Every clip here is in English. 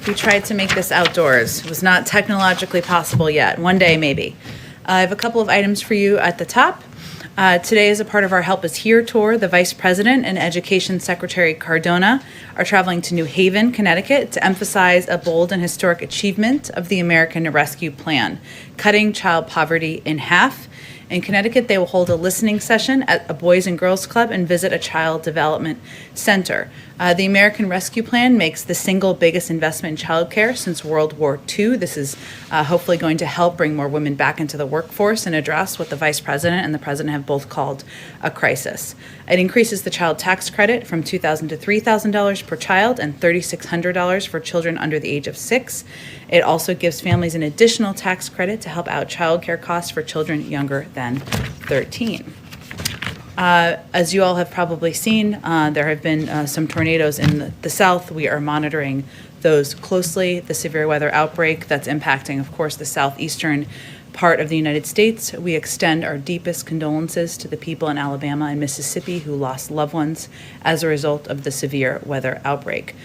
We tried to make this outdoors. It was not technologically possible yet. One day, maybe. I have a couple of items for you at the top. Today, as a part of our Help Is Here tour, the Vice President and Education Secretary Cardona are traveling to New Haven, Connecticut to emphasize a bold and historic achievement of the American Rescue Plan, cutting child poverty in half. In Connecticut, they will hold a listening session at a Boys and Girls Club and visit a child development center. The American Rescue Plan makes the single biggest investment in childcare since World War II. This is hopefully going to help bring more women back into the workforce and address what the Vice President and the President have both called a crisis. It increases the child tax credit from $2,000 to $3,000 per child and $3,600 for children under the age of 6. It also gives families an additional tax credit to help out childcare costs for children younger than 13. As you all have probably seen, there have been some tornadoes in the south. We are monitoring those closely. The severe weather outbreak that's impacting, of course, the southeastern part of the United States. We extend our deepest condolences to the people in Alabama and Mississippi who lost loved ones as a result of the severe weather outbreak.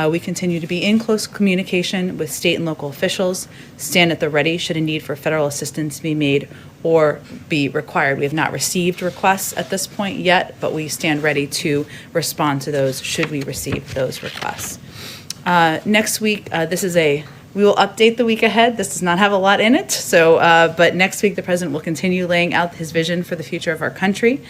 We continue to be in close communication with state and local officials, stand at the ready should a need for federal assistance be made or be required. We have not received requests at this point yet, but we stand ready to respond to those should we receive those requests. Next week, we will update the week ahead. This does not have a lot in it, but next week the President will continue laying out his vision for the future of our country.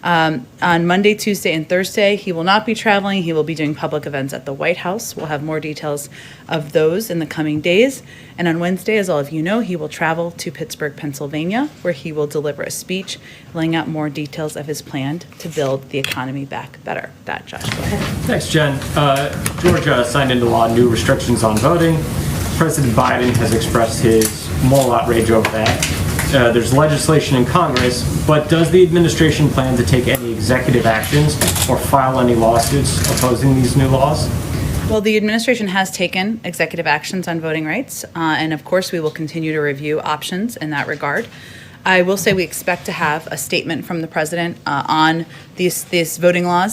On Monday, Tuesday, and Thursday, he will not be traveling. He will be doing public events at the White House. We'll have more details of those in the coming days. And on Wednesday, as all of you know, he will travel to Pittsburgh, Pennsylvania, where he will deliver a speech laying out more details of his plan to build the economy back better. That, Josh, go ahead. Thanks, Jen. Georgia signed into law new restrictions on voting. President Biden has expressed his moral outrage over that. There's legislation in Congress, but does the administration plan to take any executive actions or file any lawsuits opposing these new laws? Well, the administration has taken executive actions on voting rights, and of course we will continue to review options in that regard. I will say we expect to have a statement from the president on this voting law,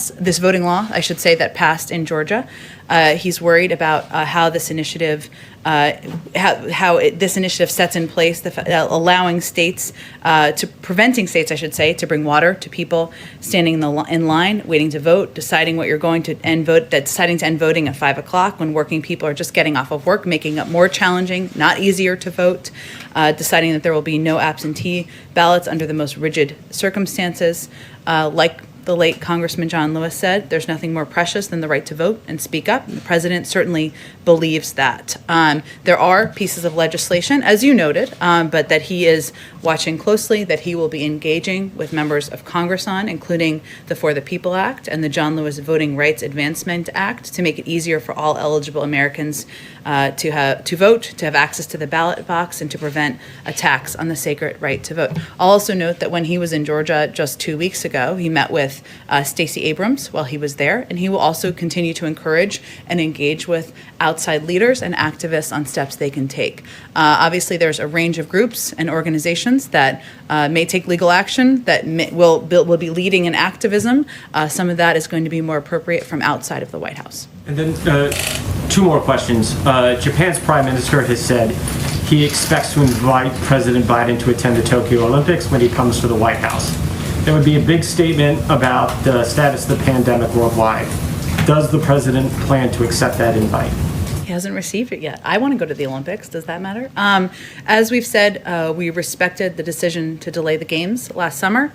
I should say, that passed in Georgia. He's worried about how this initiative sets in place, allowing states, preventing states, I should say, to bring water to people standing in line, waiting to vote, deciding what you're going to end vote, deciding to end voting at 5 o'clock when working people are just getting off of work, making it more challenging, not easier to vote, deciding that there will be no absentee ballots under the most rigid circumstances, like the late Congressman John Lewis said, there's nothing more precious than the right to vote and speak up. The president certainly believes that. There are pieces of legislation, as you noted, but that he is watching closely, that he will be engaging with members of Congress on, including the For the People Act and the John Lewis Voting Rights Advancement Act, to make it easier for all eligible Americans to vote, to have access to the ballot box, and to prevent attacks on the sacred right to vote. I'll also note that when he was in Georgia just 2 weeks ago, he met with Stacey Abrams while he was there, and he will also continue to encourage and engage with outside leaders and activists on steps they can take. Obviously, there's a range of groups and organizations that may take legal action, that will be leading in activism. Some of that is going to be more appropriate from outside of the White House. And then two more questions. Japan's prime minister has said he expects to invite President Biden to attend the Tokyo Olympics when he comes to the White House. That would be a big statement about the status of the pandemic worldwide. Does the president plan to accept that invite? He hasn't received it yet. I want to go to the Olympics. Does that matter? As we've said, we respected the decision to delay the games last summer.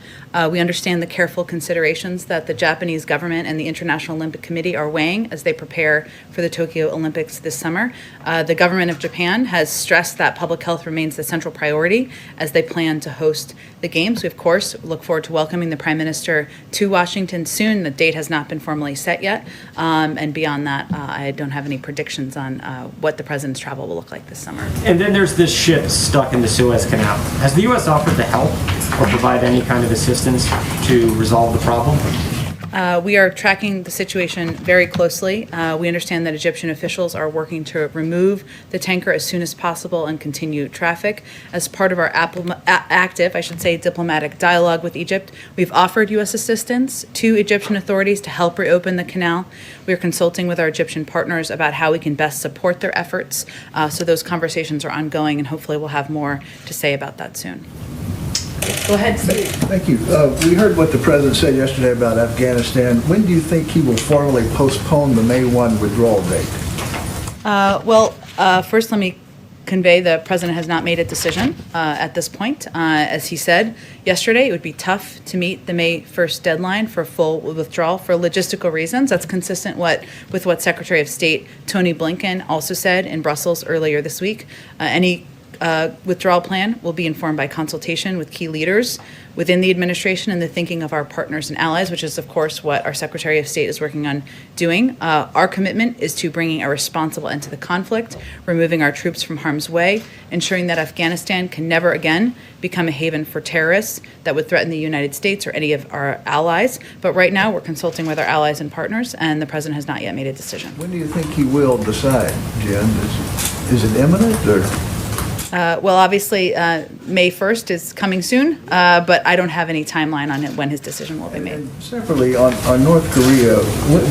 We understand the careful considerations that the Japanese government and the International Olympic Committee are weighing as they prepare for the Tokyo Olympics this summer. The government of Japan has stressed that public health remains the central priority as they plan to host the games. We, of course, look forward to welcoming the Prime Minister to Washington soon. The date has not been formally set yet. And beyond that, I don't have any predictions on what the president's travel will look like this summer. And then there's this ship stuck in the Suez Canal. Has the U.S. offered to help or provide any kind of assistance to resolve the problem? We are tracking the situation very closely. We understand that Egyptian officials are working to remove the tanker as soon as possible and continue traffic. As part of our active, diplomatic dialogue with Egypt, we've offered U.S. assistance to Egyptian authorities to help reopen the canal. We are consulting with our Egyptian partners about how we can best support their efforts. So those conversations are ongoing, and hopefully we'll have more to say about that soon. Go ahead, Steve. Thank you. We heard what the president said yesterday about Afghanistan. When do you think he will formally postpone the May 1 withdrawal date? First let me convey the president has not made a decision at this point. As he said yesterday, it would be tough to meet the May 1st deadline for full withdrawal for logistical reasons. That's consistent with what Secretary of State Tony Blinken also said in Brussels earlier this week. Any withdrawal plan will be informed by consultation with key leaders within the administration and the thinking of our partners and allies, which is, of course, what our Secretary of State is working on doing. Our commitment is to bringing a responsible end to the conflict, removing our troops from harm's way, ensuring that Afghanistan can never again become a haven for terrorists that would threaten the United States or any of our allies. But right now, we're consulting with our allies and partners, and the president has not yet made a decision. When do you think he will decide, Jen? Is it imminent, or? Obviously, May 1st is coming soon, but I don't have any timeline on it when his decision will be made. And separately, on North Korea,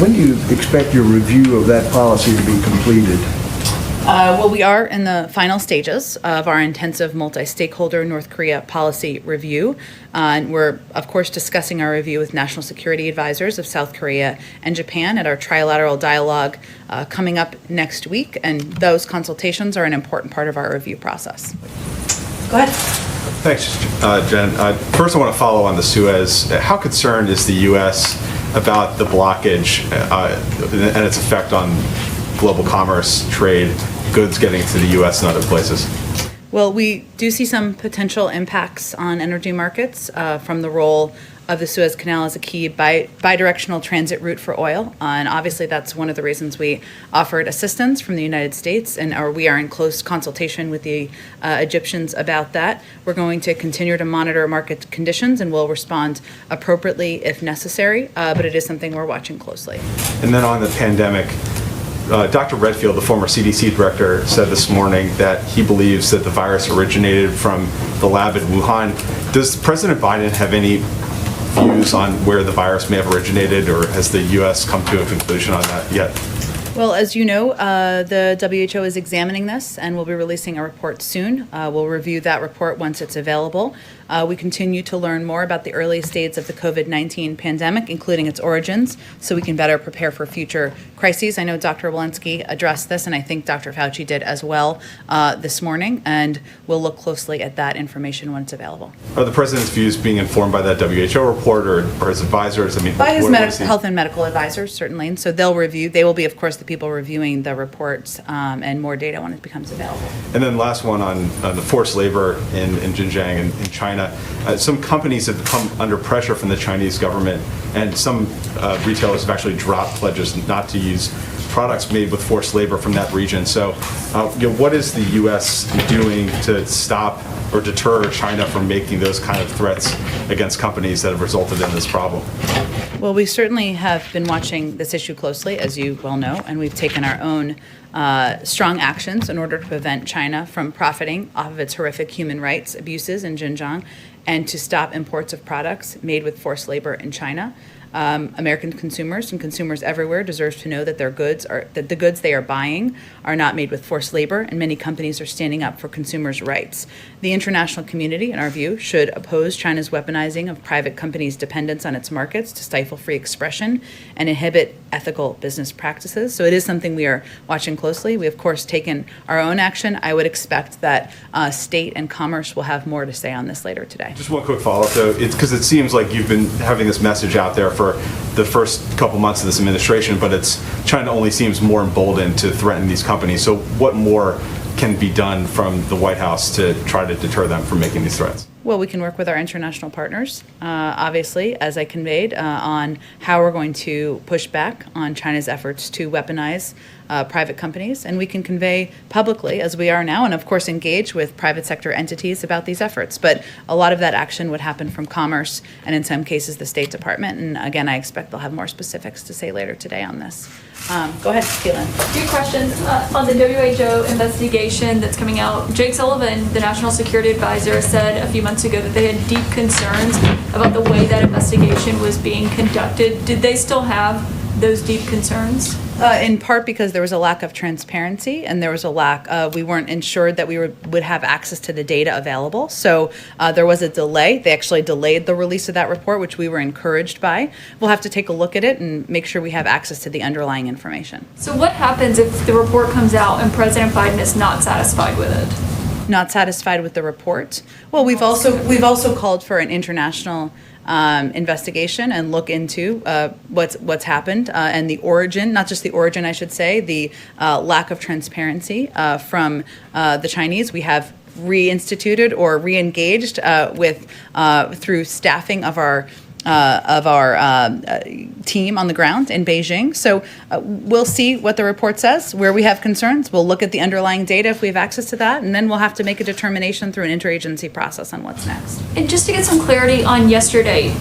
when do you expect your review of that policy to be completed? We are in the final stages of our intensive multi-stakeholder North Korea policy review. And we're, of course, discussing our review with national security advisors of South Korea and Japan at our trilateral dialogue coming up next week. And those consultations are an important part of our review process. Go ahead. Thanks, Jen. First, I want to follow on the Suez. How concerned is the U.S. about the blockage and its effect on global commerce, trade, goods getting to the U.S. and other places? Well, we do see some potential impacts on energy markets from the role of the Suez Canal as a key bidirectional transit route for oil. And obviously, that's one of the reasons we offered assistance from the United States, and we are in close consultation with the Egyptians about that. We're going to continue to monitor market conditions, and we'll respond appropriately if necessary, but it is something we're watching closely. And then on the pandemic, Dr. Redfield, the former CDC director, said this morning that he believes that the virus originated from the lab in Wuhan. Does President Biden have any views on where the virus may have originated, or has the U.S. come to a conclusion on that yet? Well, as you know, the WHO is examining this and will be releasing a report soon. We'll review that report once it's available. We continue to learn more about the early stages of the COVID-19 pandemic, including its origins, so we can better prepare for future crises. I know Dr. Walensky addressed this, and I think Dr. Fauci did as well this morning, and we'll look closely at that information when it's available. Are the president's views being informed by that WHO report or his advisors? I mean, by his health and medical advisors, certainly, and so they'll review. They will be, of course, the people reviewing the reports and more data when it becomes available. And then last one on the forced labor in Xinjiang and in China. Some companies have come under pressure from the Chinese government, and some retailers have actually dropped pledges not to use products made with forced labor from that region. So what is the U.S. doing to stop or deter China from making those kind of threats against companies that have resulted in this problem? Well, we certainly have been watching this issue closely, as you well know, and we've taken our own strong actions in order to prevent China from profiting off of its horrific human rights abuses in Xinjiang and to stop imports of products made with forced labor in China. American consumers and consumers everywhere deserve to know that the goods they are buying are not made with forced labor, and many companies are standing up for consumers' rights. The international community, in our view, should oppose China's weaponizing of private companies' dependence on its markets to stifle free expression and inhibit ethical business practices. So it is something we are watching closely. We, of course, taken our own action. I would expect that state and commerce will have more to say on this later today. Just one quick follow-up, though. It's because it seems like you've been having this message out there for the first couple months of this administration, but China only seems more emboldened to threaten these companies. So what more can be done from the White House to try to deter them from making these threats? Well, we can work with our international partners, obviously, as I conveyed, on how we're going to push back on China's efforts to weaponize private companies. And we can convey publicly, as we are now, and of course engage with private sector entities about these efforts. But a lot of that action would happen from Commerce and in some cases the State Department. And again, I expect they'll have more specifics to say later today on this. Go ahead, Caitlin. Few questions on the WHO investigation that's coming out. Jake Sullivan, the National Security Advisor, said a few months ago that they had deep concerns about the way that investigation was being conducted. Did they still have those deep concerns? In part because there was a lack of transparency and there was a lack, we weren't ensured that we would have access to the data available. So there was a delay. They actually delayed the release of that report, which we were encouraged by. We'll have to take a look at it and make sure we have access to the underlying information. So what happens if the report comes out and President Biden is not satisfied with it? Not satisfied with the report? Well, we've also called for an international investigation and look into what's happened and the origin, not just the origin, I should say, the lack of transparency from the Chinese. We have reinstituted or re-engaged with through staffing of our team on the ground in Beijing. So we'll see what the report says. Where we have concerns, we'll look at the underlying data if we have access to that, and then we'll have to make a determination through an interagency process on what's next. And just to get some clarity on yesterday,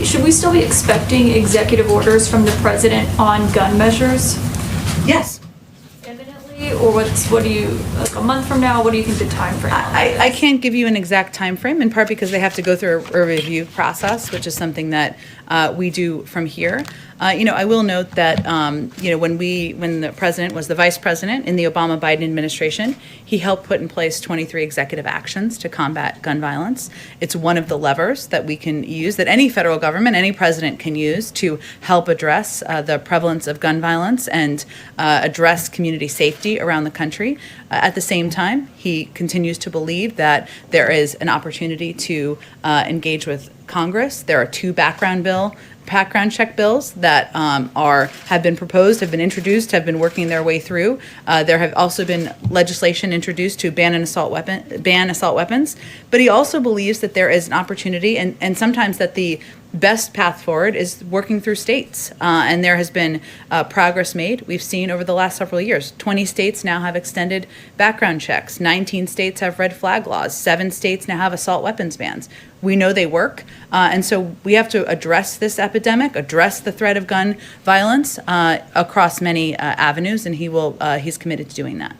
should we still be expecting executive orders from the president on gun measures? Yes. Imminently, or what do you, like a month from now, what do you think the time frame on that is? I can't give you an exact time frame, in part because they have to go through a review process, which is something that we do from here. I will note that when the president was the vice president in the Obama-Biden administration, he helped put in place 23 executive actions to combat gun violence. It's one of the levers that we can use, that any federal government, any president can use to help address the prevalence of gun violence and address community safety around the country. At the same time, he continues to believe that there is an opportunity to engage with Congress. There are two background check bills that have been proposed, have been introduced, have been working their way through. There have also been legislation introduced to ban assault weapons. But he also believes that there is an opportunity, and sometimes that the best path forward is working through states. And there has been progress made. We've seen over the last several years, 20 states now have extended background checks. 19 states have red flag laws. 7 states now have assault weapons bans. We know they work. And so we have to address this epidemic, address the threat of gun violence across many avenues, and he's committed to doing that.